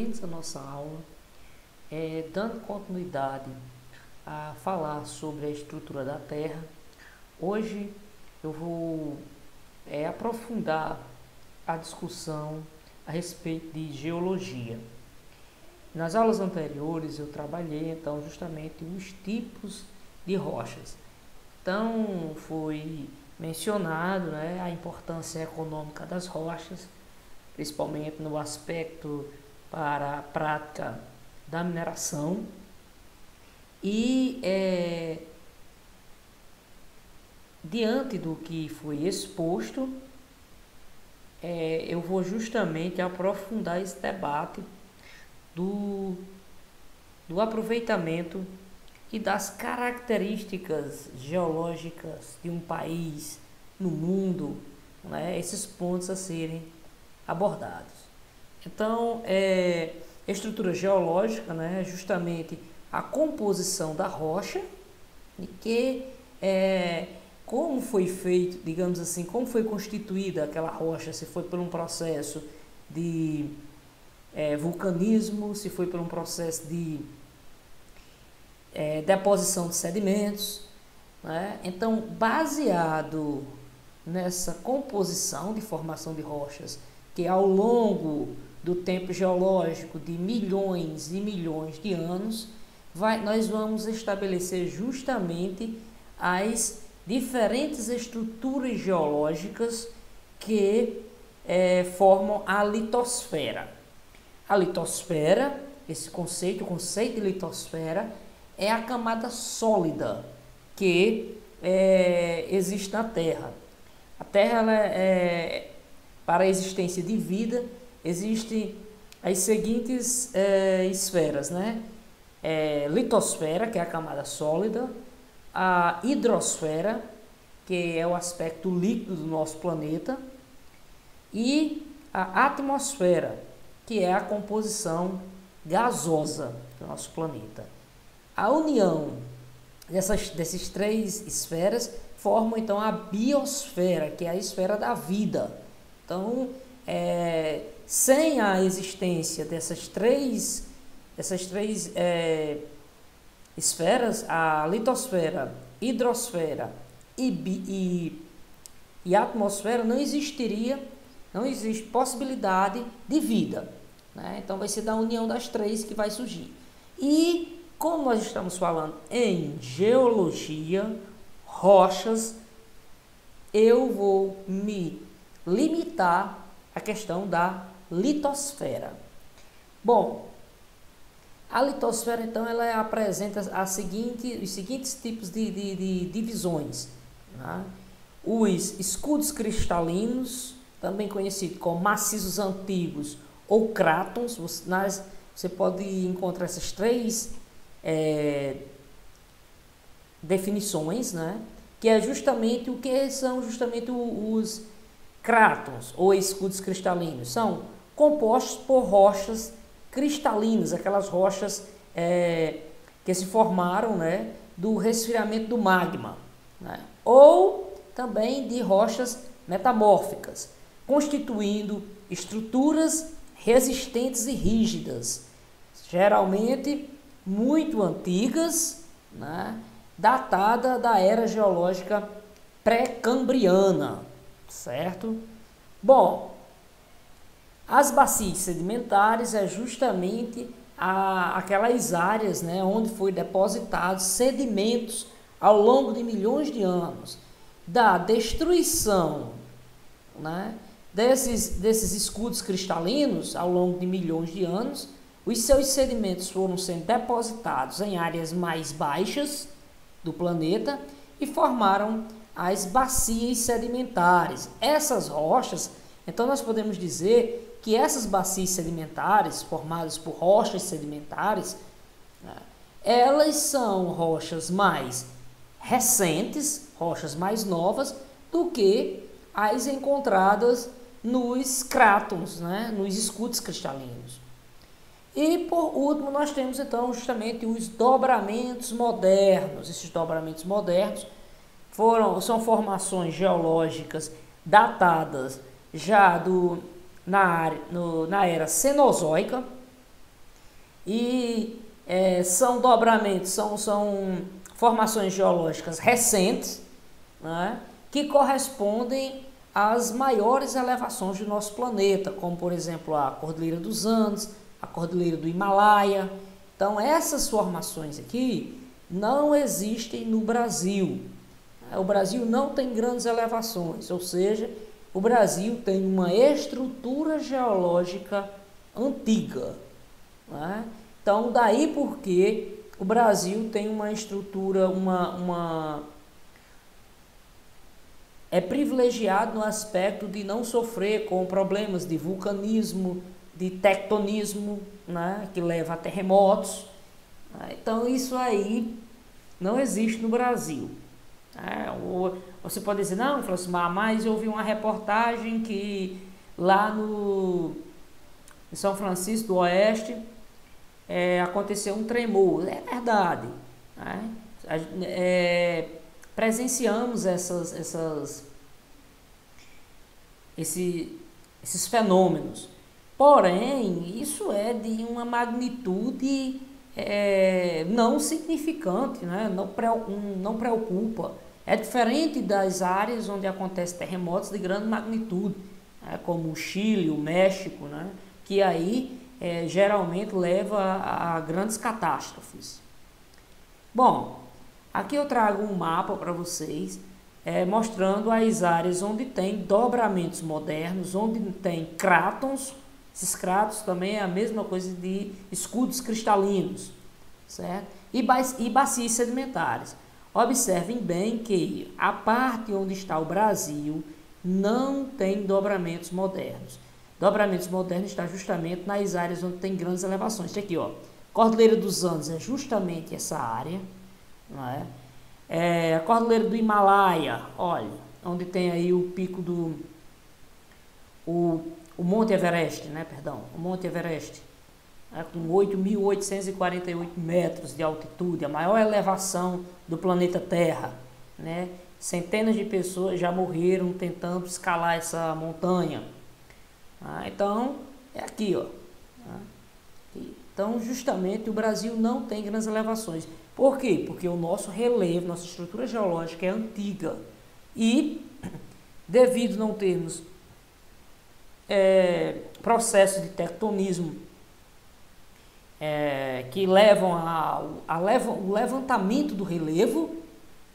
A nossa aula, dando continuidade a falar sobre a estrutura da Terra. Hoje eu vou aprofundar a discussão a respeito de geologia. Nas aulas anteriores eu trabalhei então justamente os tipos de rochas. Então foi mencionado, a importância econômica das rochas, principalmente no aspecto para a prática da mineração. E diante do que foi exposto, eu vou justamente aprofundar esse debate do aproveitamento e das características geológicas de um país no mundo, esses pontos a serem abordados. Então, estrutura geológica, é justamente a composição da rocha, e que como foi feito, digamos assim, como foi constituída aquela rocha, se foi por um processo de vulcanismo, se foi por um processo de deposição de sedimentos, Então, baseado nessa composição de formação de rochas, que ao longo do tempo geológico de milhões e milhões de anos, nós vamos estabelecer justamente as diferentes estruturas geológicas que formam a litosfera. A litosfera, esse conceito, o conceito de litosfera, é a camada sólida que existe na Terra. A Terra, para a existência de vida, existem as seguintes esferas, litosfera, que é a camada sólida, a hidrosfera, que é o aspecto líquido do nosso planeta, e a atmosfera, que é a composição gasosa do nosso planeta. A união dessas três esferas formam então a biosfera, que é a esfera da vida. Então, sem a existência dessas três esferas, a litosfera, hidrosfera e atmosfera, não existe possibilidade de vida, Então vai ser da união das três que vai surgir. E como nós estamos falando em geologia, rochas, eu vou me limitar à questão da litosfera. Bom, a litosfera, então, ela apresenta os seguintes tipos de divisões. Os escudos cristalinos, também conhecidos como maciços antigos ou crátons. Você pode encontrar essas três definições, que é justamente o que são justamente os crátons ou escudos cristalinos. São compostos por rochas cristalinas, aquelas rochas que se formaram do resfriamento do magma, ou também de rochas metamórficas, constituindo estruturas resistentes e rígidas, geralmente muito antigas, datada da era geológica pré-cambriana, certo? Bom, as bacias sedimentares é justamente aquelas áreas onde foi depositados sedimentos ao longo de milhões de anos, da destruição desses escudos cristalinos ao longo de milhões de anos. Os seus sedimentos foram sendo depositados em áreas mais baixas do planeta e formaram as bacias sedimentares. Essas rochas, então nós podemos dizer que essas bacias sedimentares, formadas por rochas sedimentares, elas são rochas mais recentes, rochas mais novas, do que as encontradas nos crátons, nos escudos cristalinos. E por último nós temos então justamente os dobramentos modernos. Esses dobramentos modernos são formações geológicas datadas já na era Cenozoica, e são dobramentos, são formações geológicas recentes, né, que correspondem às maiores elevações do nosso planeta, como por exemplo a Cordilheira dos Andes, a Cordilheira do Himalaia. Então essas formações aqui não existem no Brasil. O Brasil não tem grandes elevações, ou seja, o Brasil tem uma estrutura geológica antiga, né? Então daí porque o Brasil tem uma estrutura, é privilegiado no aspecto de não sofrer com problemas de vulcanismo, de tectonismo, né, que leva a terremotos. Então isso aí não existe no Brasil. Você pode dizer, não, mas eu vi uma reportagem que lá em São Francisco do Oeste aconteceu um tremor. É verdade, né? Presenciamos esses fenômenos. Porém, isso é de uma magnitude não significante, né? Não preocupa. É diferente das áreas onde acontecem terremotos de grande magnitude, né? Como o Chile, o México, né? Que aí geralmente leva a grandes catástrofes. Bom, aqui eu trago um mapa para vocês, mostrando as áreas onde tem dobramentos modernos, onde tem crátons. Esses crátons também é a mesma coisa de escudos cristalinos, certo? E bacias sedimentares. Observem bem que a parte onde está o Brasil não tem dobramentos modernos. Dobramentos modernos está justamente nas áreas onde tem grandes elevações. Aqui, ó, Cordilheira dos Andes é justamente essa área, não é? A Cordilheira do Himalaia, olha, onde tem aí o pico o Monte Everest, né? Perdão, o Monte Everest, com 8.848 metros de altitude, a maior elevação do planeta Terra, né? Centenas de pessoas já morreram tentando escalar essa montanha. Então, é aqui, ó. Então, justamente, o Brasil não tem grandes elevações. Por quê? Porque o nosso relevo, nossa estrutura geológica é antiga. E, devido a não termos processos de tectonismo que levam ao levantamento do relevo,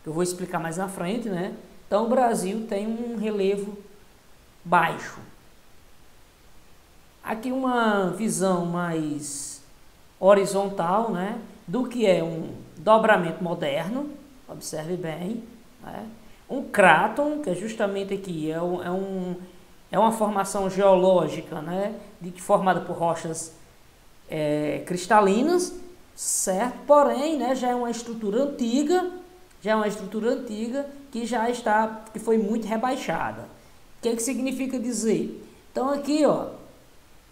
que eu vou explicar mais na frente, né? Então, o Brasil tem um relevo baixo. Aqui uma visão mais horizontal, né, do que é um dobramento moderno, observe bem, né? Um cráton, que é justamente aqui, é uma formação geológica, né, formada por rochas cristalinas, certo? Porém, né, já é uma estrutura antiga que foi muito rebaixada. O que significa dizer? Então aqui, ó,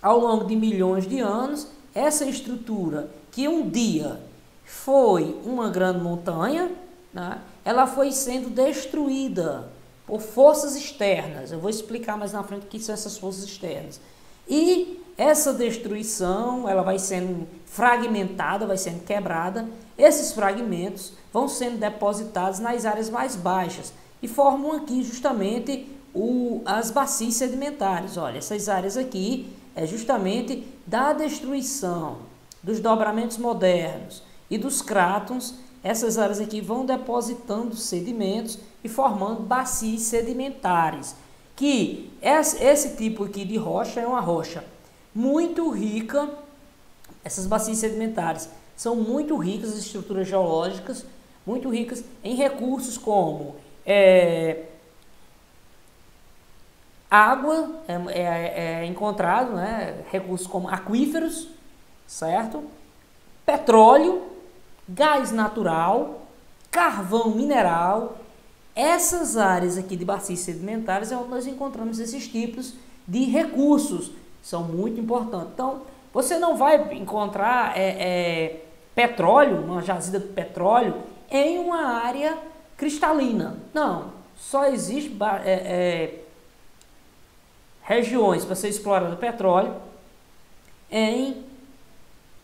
ao longo de milhões de anos, essa estrutura que um dia foi uma grande montanha, né, ela foi sendo destruída por forças externas. Eu vou explicar mais na frente o que são essas forças externas. E essa destruição, ela vai sendo fragmentada, vai sendo quebrada. Esses fragmentos vão sendo depositados nas áreas mais baixas e formam aqui justamente as bacias sedimentares. Olha, essas áreas aqui é justamente da destruição dos dobramentos modernos e dos crátons. Essas áreas aqui vão depositando sedimentos e formando bacias sedimentares, que esse tipo aqui de rocha é uma rocha muito rica. Essas bacias sedimentares são muito ricas em estruturas geológicas, muito ricas em recursos como água, encontrado, né, recursos como aquíferos, certo? Petróleo, gás natural, carvão mineral. Essas áreas aqui de bacias sedimentares é onde nós encontramos esses tipos de recursos, são muito importantes. Então, você não vai encontrar petróleo, uma jazida de petróleo, em uma área cristalina. Não, só existe regiões para ser explorado petróleo em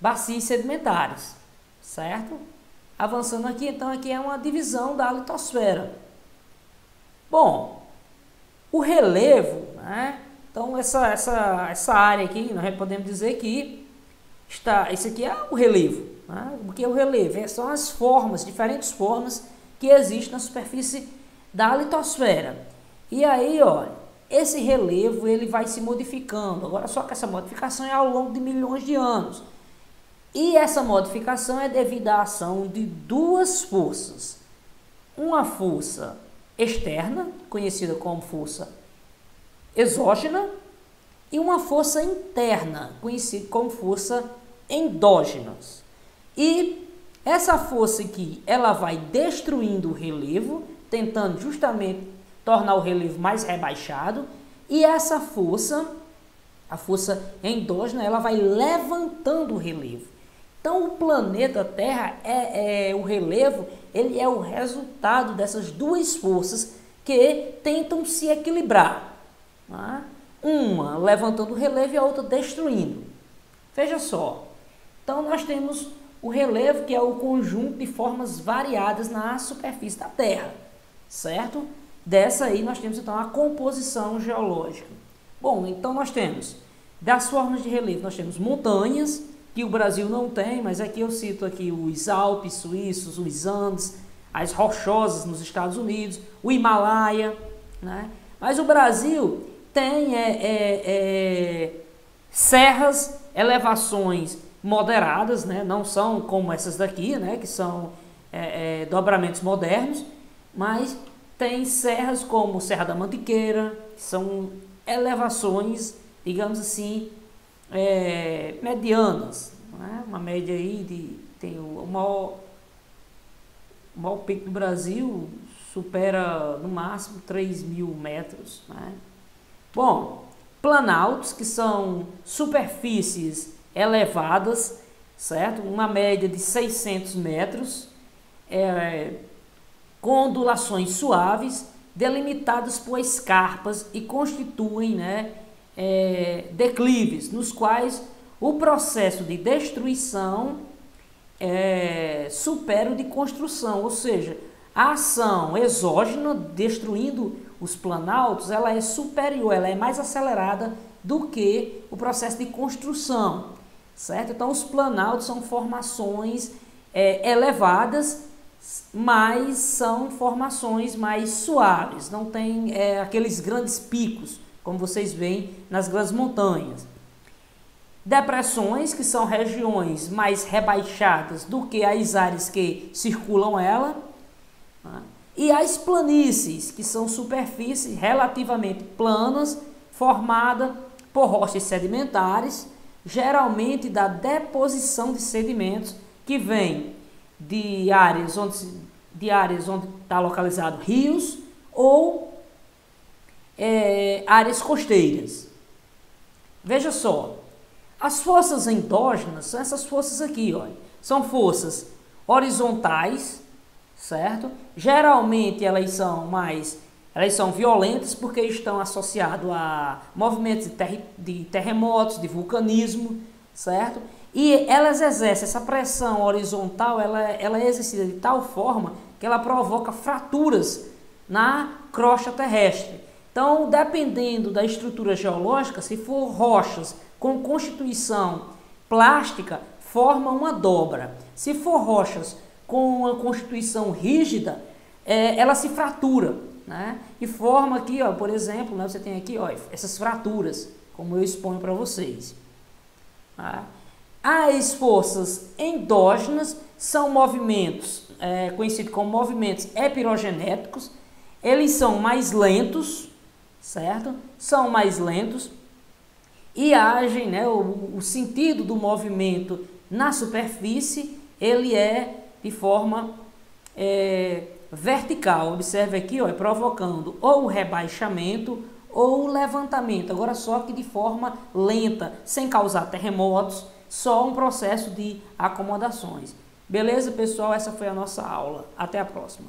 bacias sedimentares, certo? Avançando aqui, então aqui é uma divisão da litosfera. Bom, o relevo, né? Então essa área aqui, nós podemos dizer que esse aqui é o relevo, né? O que é o relevo? São as formas, diferentes formas que existem na superfície da litosfera. E aí, olha, esse relevo ele vai se modificando. Agora só que essa modificação é ao longo de milhões de anos. E essa modificação é devido à ação de duas forças. Uma força externa, conhecida como força exógena, e uma força interna, conhecida como força endógena. E essa força aqui, ela vai destruindo o relevo, tentando justamente tornar o relevo mais rebaixado, e essa força, a força endógena, ela vai levantando o relevo. Então o planeta Terra, o relevo, ele é o resultado dessas duas forças que tentam se equilibrar, né? Uma levantando o relevo e a outra destruindo. Veja só, então nós temos o relevo, que é o conjunto de formas variadas na superfície da Terra, certo? Dessa aí nós temos então a composição geológica. Bom, então nós temos, das formas de relevo, nós temos montanhas, que o Brasil não tem, mas aqui eu cito aqui os Alpes suíços, os Andes, as rochosas nos Estados Unidos, o Himalaia, né? Mas o Brasil tem serras, elevações moderadas, né? Não são como essas daqui, né? Que são dobramentos modernos, mas tem serras como Serra da Mantiqueira, que são elevações, digamos assim, medianas, né? Uma média aí tem o maior pico do Brasil supera no máximo 3.000 metros, né? Bom, planaltos, que são superfícies elevadas, certo? Uma média de 600 metros, com ondulações suaves, delimitadas por escarpas e constituem, né, declives, nos quais o processo de destruição supera o de construção, ou seja, a ação exógena destruindo os planaltos, ela é superior, ela é mais acelerada do que o processo de construção, certo? Então os planaltos são formações elevadas, mas são formações mais suaves, não tem aqueles grandes picos, como vocês veem nas grandes montanhas. Depressões, que são regiões mais rebaixadas do que as áreas que circulam ela, né? E as planícies, que são superfícies relativamente planas, formadas por rochas sedimentares, geralmente da deposição de sedimentos que vêm de áreas onde está localizado rios ou áreas costeiras. Veja só, as forças endógenas são essas forças aqui, olha, são forças horizontais, certo? Geralmente elas são violentas porque estão associadas a movimentos de terremotos, de vulcanismo, certo? E elas exercem essa pressão horizontal, ela é exercida de tal forma que ela provoca fraturas na crosta terrestre. Então, dependendo da estrutura geológica, se for rochas com constituição plástica, forma uma dobra. Se for rochas com uma constituição rígida, ela se fratura, né? E forma aqui, ó, por exemplo, né, você tem aqui, ó, essas fraturas, como eu exponho para vocês. Tá? As forças endógenas são movimentos conhecidos como movimentos epirogenéticos. Eles são mais lentos, certo? São mais lentos e agem, né, o sentido do movimento na superfície, ele é de forma vertical. Observe aqui, ó, provocando ou o rebaixamento ou o levantamento. Agora só que de forma lenta, sem causar terremotos, só um processo de acomodações. Beleza, pessoal? Essa foi a nossa aula. Até a próxima.